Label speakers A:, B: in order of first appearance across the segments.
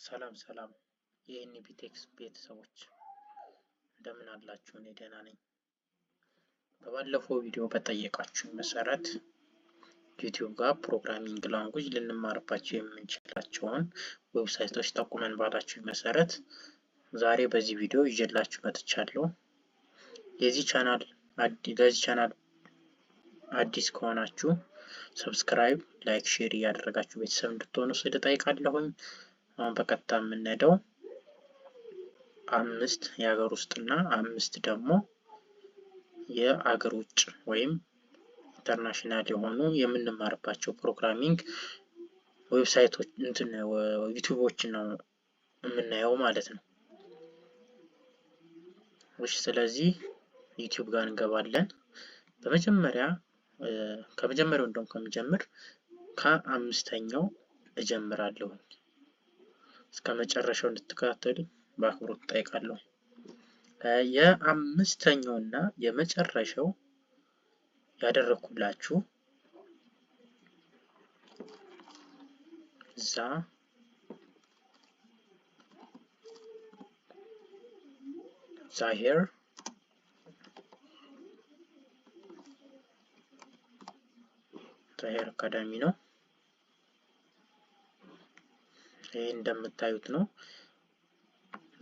A: ሰላም ሰላም የኤንቢቴክስ ቤተሰቦች እንደምን አላችሁ? እኔ ደህና ነኝ። በባለፈው ቪዲዮ በጠየቃችሁ መሰረት ዩቲዩብ ጋር ፕሮግራሚንግ ላንጉጅ ልንማርባቸው የምንችላቸውን ዌብሳይቶች ጠቁመን ባላችሁ መሰረት ዛሬ በዚህ ቪዲዮ ይዤላችሁ መጥቻለሁ። ለዚህ ቻናል አዲስ ከሆናችሁ ሰብስክራይብ፣ ላይክ፣ ሼር እያደረጋችሁ ቤተሰብ እንድትሆኑ ስል እጠይቃለሁኝ። አሁን በቀጥታ የምንሄደው 5 የሀገር ውስጥና 5 ደግሞ የሀገር ውጭ ወይም ኢንተርናሽናል የሆኑ የምንማርባቸው ፕሮግራሚንግ ዌብሳይቶች ዩቲዩቦችን ነው የምናየው ማለት ነው። እሺ፣ ስለዚህ ዩቲዩብ ጋር እንገባለን። በመጀመሪያ ከመጀመሪያው እንደውም ከምጀምር ከ5ኛው እጀምራለሁ። እስከ መጨረሻው እንድትከታተሉ በአክብሮት እጠይቃለሁ። የ5ኛው እና የመጨረሻው ያደረኩላችሁ ዛሄር አካዳሚ ነው። ይሄ እንደምታዩት ነው።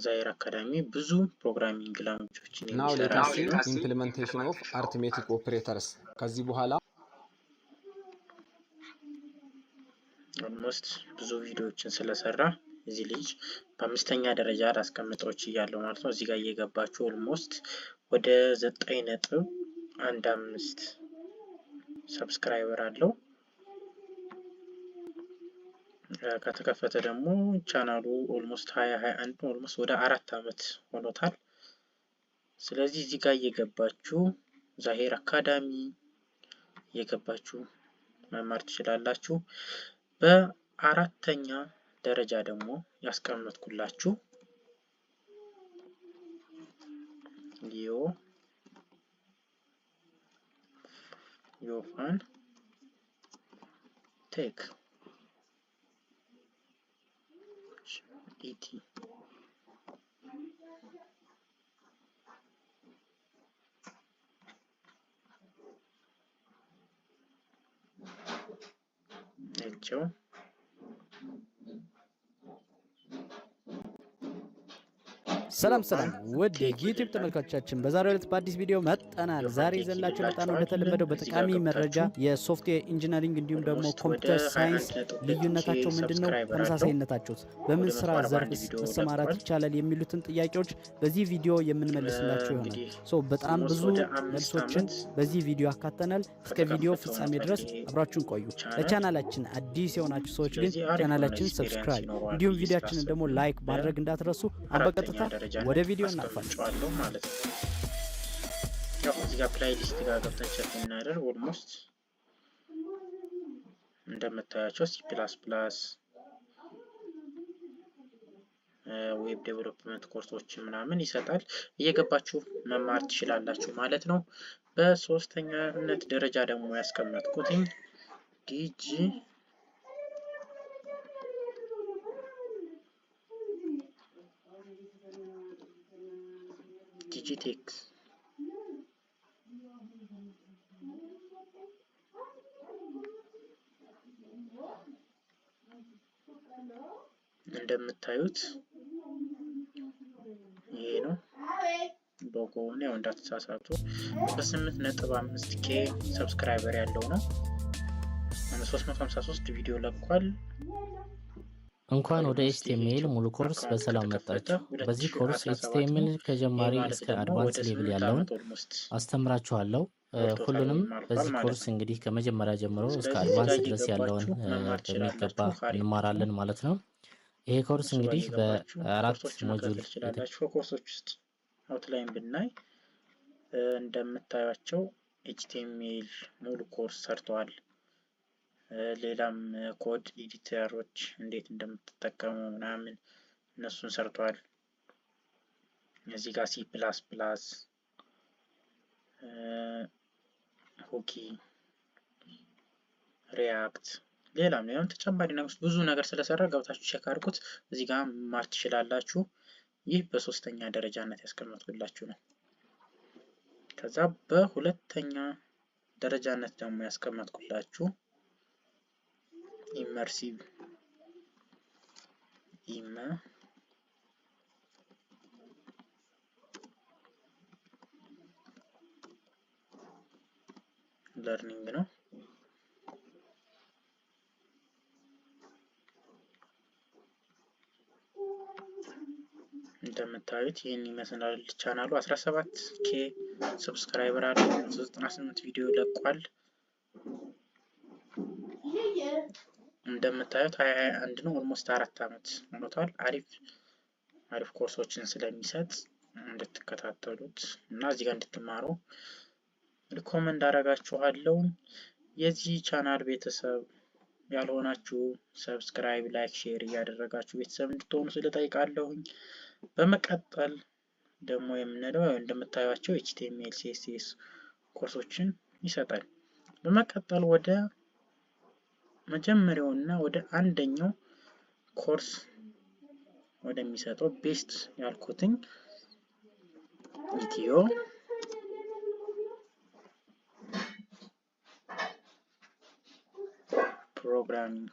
A: ዛሄር አካዳሚ ብዙ ፕሮግራሚንግ ላንጉጆችን
B: የሚሰራ ነው። ኢምፕሊሜንቴሽን ኦፍ አርትሜቲክ ኦፕሬተርስ ከዚህ በኋላ
A: ኦልሞስት ብዙ ቪዲዮዎችን ስለሰራ እዚህ ልጅ በ5ኛ ደረጃ ላስቀምጠው እያለሁ ማለት ነው። እዚህ ጋር እየገባችሁ ኦልሞስት ወደ 9.15 ሰብስክራይበር አለው። ከተከፈተ ደግሞ ቻናሉ ኦልሞስት 2021 ኦልሞስት ወደ 4 አመት ሆኖታል። ስለዚህ እዚህ ጋር እየገባችሁ ዛሄር አካዳሚ እየገባችሁ መማር ትችላላችሁ። በ4ኛ ደረጃ ደግሞ ያስቀመጥኩላችሁ ዮፋን ቴክ ኢቲ ናቸው።
C: ሰላም ውድ የዩቲዩብ ተመልካቾቻችን በዛሬው ዕለት በአዲስ ቪዲዮ መጥተናል። ዛሬ ይዘንላችሁ የመጣነው እንደተለመደው በጠቃሚ መረጃ የሶፍትዌር ኢንጂነሪንግ እንዲሁም ደግሞ ኮምፒውተር ሳይንስ ልዩነታቸው ምንድነው፣ ተመሳሳይነታቸው በምን ስራ ዘርፍስ መሰማራት ይቻላል የሚሉትን ጥያቄዎች በዚህ ቪዲዮ የምንመልስላችሁ ይሆናል። በጣም ብዙ መልሶችን በዚህ ቪዲዮ አካተናል። እስከ ቪዲዮ ፍጻሜ ድረስ አብራችሁን ቆዩ። ለቻናላችን አዲስ የሆናችሁ ሰዎች ግን ቻናላችንን ሰብስክራይብ እንዲሁም ቪዲዮአችንን ደግሞ ላይክ ማድረግ እንዳትረሱ። በቀጥታ ወደ ቪዲዮ እናልፋለን
A: ማለት ነው። ያው እዚህ ጋር ፕሌይሊስት ጋር ገብተን ቼክ እናደርግ። ኦልሞስት እንደምታያቸው C++፣ ዌብ ዴቨሎፕመንት ኮርሶች ምናምን ይሰጣል። እየገባችሁ መማር ትችላላችሁ ማለት ነው። በ3ኛነት ደረጃ ደግሞ ያስቀመጥኩትኝ ዲጂቴክስ እንደምታዩት ይሄ ነው። ሎጎውን ያው እንዳትሳሳቱ በ8.5K ሰብስክራይበር ያለው ነው። 353 ቪዲዮ ለቋል።
D: እንኳን ወደ HTML ሙሉ ኮርስ በሰላም መጣችሁ። በዚህ ኮርስ HTML ከጀማሪ እስከ አድቫንስ ሌቭል ያለውን አስተምራችኋለሁ። ሁሉንም በዚህ ኮርስ እንግዲህ ከመጀመሪያ ጀምሮ እስከ አድቫንስ ድረስ ያለውን በሚገባ እንማራለን ማለት ነው። ይሄ ኮርስ እንግዲህ በ4 ሞጁል
A: ኮርሶች ውስጥ አውትላይን ብናይ እንደምታዩቸው HTML ሙሉ ኮርስ ሰርተዋል። ሌላም ኮድ ኤዲተሮች እንዴት እንደምትጠቀሙ ምናምን እነሱን ሰርተዋል። እዚህ ጋር C++፣ ሁኪ፣ ሪያክት ሌላም ተጨማሪ ነገር ብዙ ነገር ስለሰራ ገብታችሁ ቼክ አድርጉት። እዚህ ጋር መማር ትችላላችሁ። ይህ በሶስተኛ ደረጃነት ያስቀመጥኩላችሁ ነው። ከዛ በሁለተኛ ደረጃነት ደግሞ ያስቀመጥኩላችሁ ኢመርሲቭ ለርኒንግ ነው። እንደምታዩት ይህን ይመስላል ቻናሉ። 17K ሰብስክራይበር አለው። 98 ቪዲዮ ለቋል። እንደምታዩት 2021 ነው። ኦልሞስት 4 አመት ሆኖታል። አሪፍ ኮርሶችን ስለሚሰጥ እንድትከታተሉት እና እዚህ ጋር እንድትማሩ ሪኮመንድ አደርጋችኋለሁ። የዚህ ቻናል ቤተሰብ ያልሆናችሁ ሰብስክራይብ፣ ላይክ፣ ሼር እያደረጋችሁ ቤተሰብ እንድትሆኑ ስለጠይቃለሁኝ። በመቀጠል ደግሞ የምንለው እንደምታዩቸው HTML CSS ኮርሶችን ይሰጣል። በመቀጠል ወደ መጀመሪያውና ወደ አንደኛው ኮርስ ወደሚሰጠው ቤስት ያልኩትኝ ኢትዮ ፕሮግራሚንግ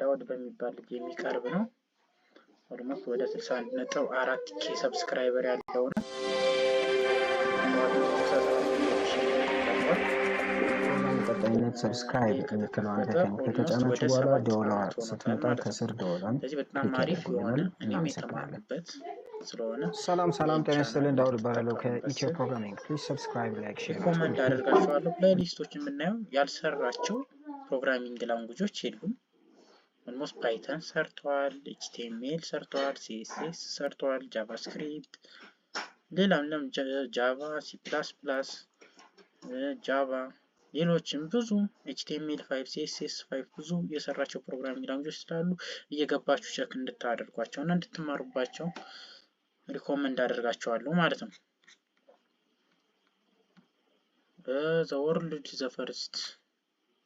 A: ዳውድ በሚባል ልጅ የሚቀርብ ነው። ኦልሞስት ወደ 61.4K ሰብስክራይበር ያለው ነው።
E: ቀጣይነት ሰብስክራይብ የምትለዋን ከተጫናችሁ በኋላ ደወሏ ስትመጣ ከስር ደወሏን
A: በጣም አሪፍ የሆነ እኔም የተማርኩበት ስለሆነ
E: ሰላም ጤና ይስጥልን። ዳውድ እባላለሁ ከኢትዮ ፕሮግራሚንግ። ፕሊዝ ሰብስክራይብ፣ ላይክ፣ ሼር
A: ኮመንት አደርጋችኋለሁ። ፕሌሊስቶች የምናየው ያልሰራቸው ፕሮግራሚንግ ላንጉጆች የሉም። ኦልሞስት ፓይተን ሰርተዋል፣ HTML ሰርተዋል፣ CSS ሰርተዋል፣ ጃቫስክሪፕት፣ ሌላም ጃቫ፣ C++፣ ጃቫ፣ ሌሎችም ብዙ HTML5፣ CSS5 ብዙ የሰራቸው ፕሮግራሚንግ ላንጉጆች ስላሉ እየገባችሁ ቼክ እንድታደርጓቸው እና እንድትማሩባቸው ሪኮመንድ አደርጋቸዋለሁ ማለት ነው። the world the first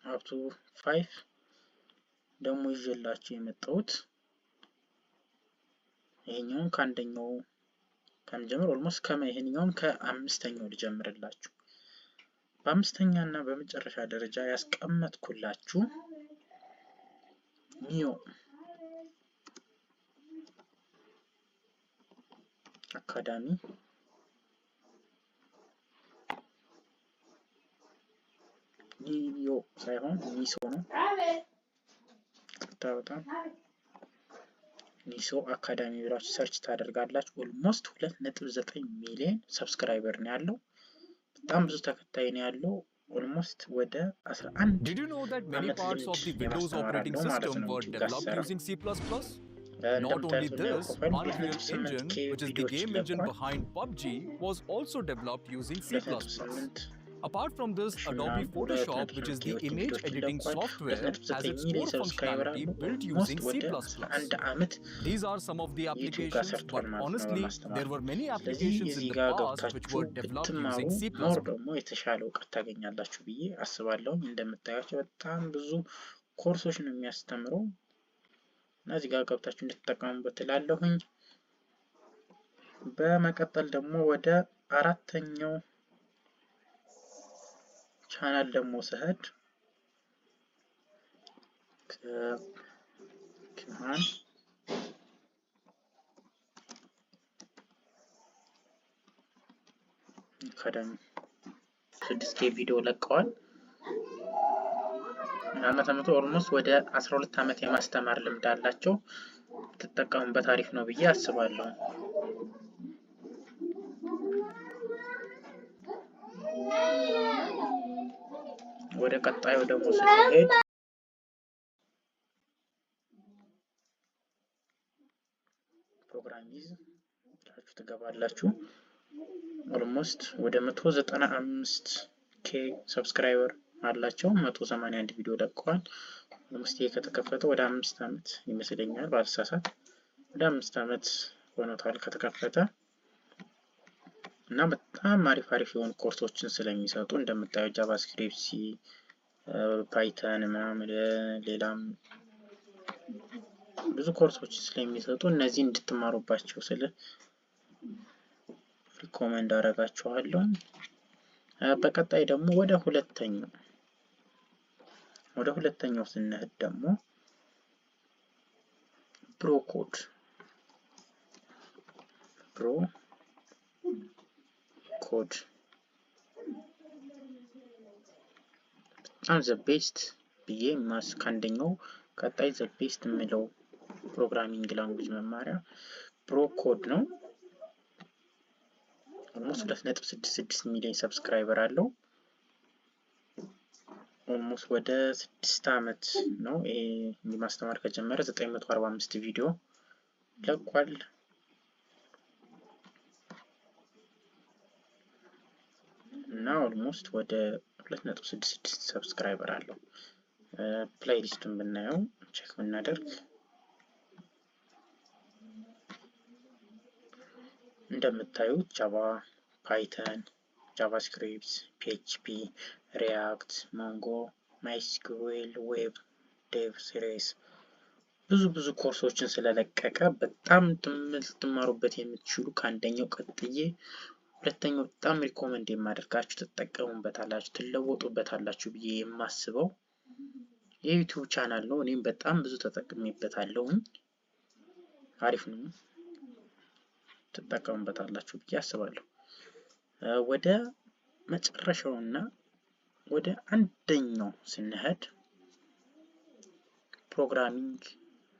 A: up to 5 ደግሞ ይዤላችሁ የመጣሁት ይሄኛውን ከአንደኛው ከመጀመር ኦልሞስት ይሄኛውን ከአምስተኛው ልጀምርላችሁ። በአምስተኛ እና በመጨረሻ ደረጃ ያስቀመጥኩላችሁ ኒዮ አካዳሚ ኒዮ ሳይሆን ኒሶ ነው። በጣም ኒሶ አካዳሚ ብላችሁ ሰርች ታደርጋላችሁ። ኦልሞስት 2.9 ሚሊዮን ሰብስክራይበር ነው ያለው። በጣም ብዙ ተከታይ ነው ያለው። ኦልሞስት ወደ 11
F: Did you know that many parts of the Windows operating system were developed using C++? Not only this, Unreal Engine, which is the game engine behind PUBG, was also developed using C++. Apart from this, Adobe Photoshop, which is the image editing software, has its core functionality built using C++. These are some of the applications, but honestly, there were many applications in the past which were developed using C++.
A: ደግሞ የተሻለ እውቀት ታገኛላችሁ ብዬ አስባለሁ። እንደምታዩቸው በጣም ብዙ ኮርሶች ነው የሚያስተምረው እና እዚህ ጋር ገብታችሁ እንድትጠቀሙበት እላለሁኝ። በመቀጠል ደግሞ ወደ አራተኛው ቻናል ደግሞ ስሄድ ከማን አካዳሚ 6K ቪዲዮ ለቀዋል። ዓመተ ኦልሞስት ወደ 12 አመት የማስተማር ልምድ አላቸው። ትጠቀሙበት አሪፍ ነው ብዬ አስባለሁ። ወደ ቀጣዩ ደግሞ ስንሄድ ፕሮግራሚንግ ብላችሁ ትገባላችሁ። ኦልሞስት ወደ 195K ሰብስክራይበር አላቸው። 181 ቪዲዮ ለቀዋል። ኦልሞስት ይሄ ከተከፈተ ወደ 5 አመት ይመስለኛል ባልሳሳት፣ ወደ 5 አመት ሆኖታል ከተከፈተ። እና በጣም አሪፍ የሆኑ ኮርሶችን ስለሚሰጡ እንደምታዩት ጃቫስክሪፕት፣ ሲ፣ ፓይተን ምናምን ሌላም ብዙ ኮርሶች ስለሚሰጡ እነዚህ እንድትማሩባቸው ስለ ሪኮመንድ አደርጋችኋለሁ። በቀጣይ ደግሞ ወደ ሁለተኛው ስንሄድ ደግሞ ብሮኮድ በጣም ዘ ቤስት ብዬ ከአንደኛው ቀጣይ ዘ ቤስት የምለው ፕሮግራሚንግ ላንጉጅ መማሪያ ብሮኮድ ነው። ኦልሞስት 2.66 ሚሊዮን ሰብስክራይበር አለው። ኦልሞስት ወደ 6 ዓመት ነው ይሄ ማስተማር ከጀመረ 945 ቪዲዮ ለቋል። እና ኦልሞስት ወደ 2.66 ሰብስክራይበር አለው። ፕሌይሊስቱን ብናየው ቼክ ብናደርግ እንደምታዩት ጃቫ፣ ፓይተን፣ ጃቫስክሪፕት፣ ፒኤችፒ፣ ሪያክት፣ ሞንጎ፣ ማይስኩዌል፣ ዌብ ዴቭ ሲሪስ ብዙ ኮርሶችን ስለለቀቀ በጣም ልትማሩበት የምትችሉ ከአንደኛው ቀጥዬ ሁለተኛው በጣም ሪኮመንድ የማደርጋችሁ ትጠቀሙበታላችሁ፣ ትለወጡበታላችሁ ብዬ የማስበው የዩቲዩብ ቻናል ነው። እኔም በጣም ብዙ ተጠቅሜበታለሁ። አሪፍ ነው፣ ትጠቀሙበታላችሁ ብዬ አስባለሁ። ወደ መጨረሻውና ወደ አንደኛው ስንሄድ ፕሮግራሚንግ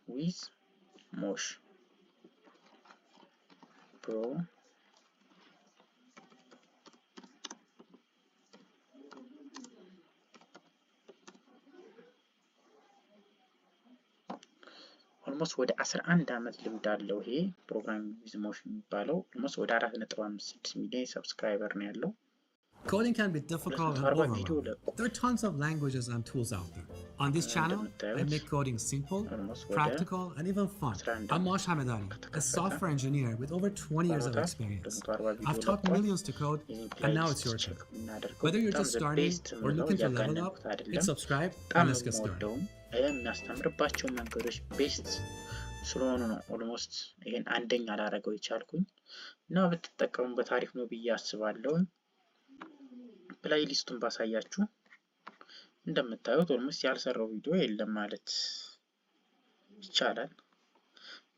A: ዊዝ ሞሽ ኦልሞስት ወደ 11 ዓመት ልምድ አለው። ይሄ ፕሮግራሚንግ ዊዝ ሞሽ የሚባለው ኦልሞስት ወደ 4.56 ሚሊዮን ሰብስክራይበር ነው ያለው።
G: Coding can be difficult and overwhelming. There are tons of languages and tools out there. On this channel, I make coding simple, practical, and even fun. I'm Mosh Hamedani, a software engineer with over 20 years of experience. I've taught millions to code, and now it's your turn. Whether you're just starting or looking to level up, hit subscribe and let's get started.
A: የሚያስተምርባቸው መንገዶች ቤስት ስለሆኑ ነው ኦልሞስት ይሄን አንደኛ ላደርገው የቻልኩኝ እና ብትጠቀሙበት አሪፍ ነው ብዬ አስባለሁ። ፕሌይሊስቱን ባሳያችሁ እንደምታዩት ኦልሞስት ያልሰራው ቪዲዮ የለም ማለት ይቻላል።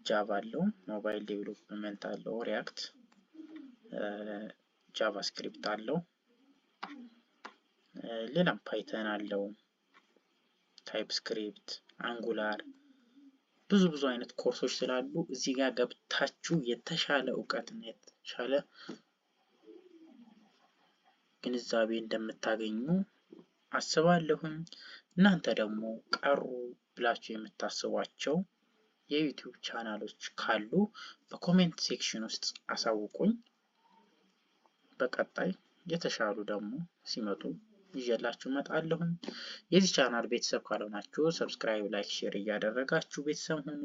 A: ጃቫ አለው፣ ሞባይል ዴቨሎፕመንት አለው፣ ሪያክት፣ ጃቫስክሪፕት አለው፣ ሌላም ፓይተን አለው፣ ታይፕስክሪፕት፣ አንጉላር ብዙ አይነት ኮርሶች ስላሉ እዚህ ጋር ገብታችሁ የተሻለ እውቀትና የተሻለ ግንዛቤ እንደምታገኙ አስባለሁኝ። እናንተ ደግሞ ቀሩ ብላችሁ የምታስቧቸው የዩቲዩብ ቻናሎች ካሉ በኮሜንት ሴክሽን ውስጥ አሳውቁኝ። በቀጣይ የተሻሉ ደግሞ ሲመጡ ይዤላችሁ እመጣለሁኝ። የዚህ ቻናል ቤተሰብ ካልሆናችሁ ሰብስክራይብ፣ ላይክ፣ ሼር እያደረጋችሁ ቤተሰብ ሁኑ።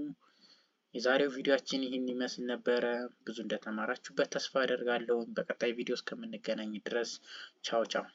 A: የዛሬው ቪዲዮአችን ይህን ይመስል ነበረ። ብዙ እንደተማራችሁበት ተስፋ አደርጋለሁ። በቀጣይ ቪዲዮ እስከምንገናኝ ድረስ ቻው ቻው።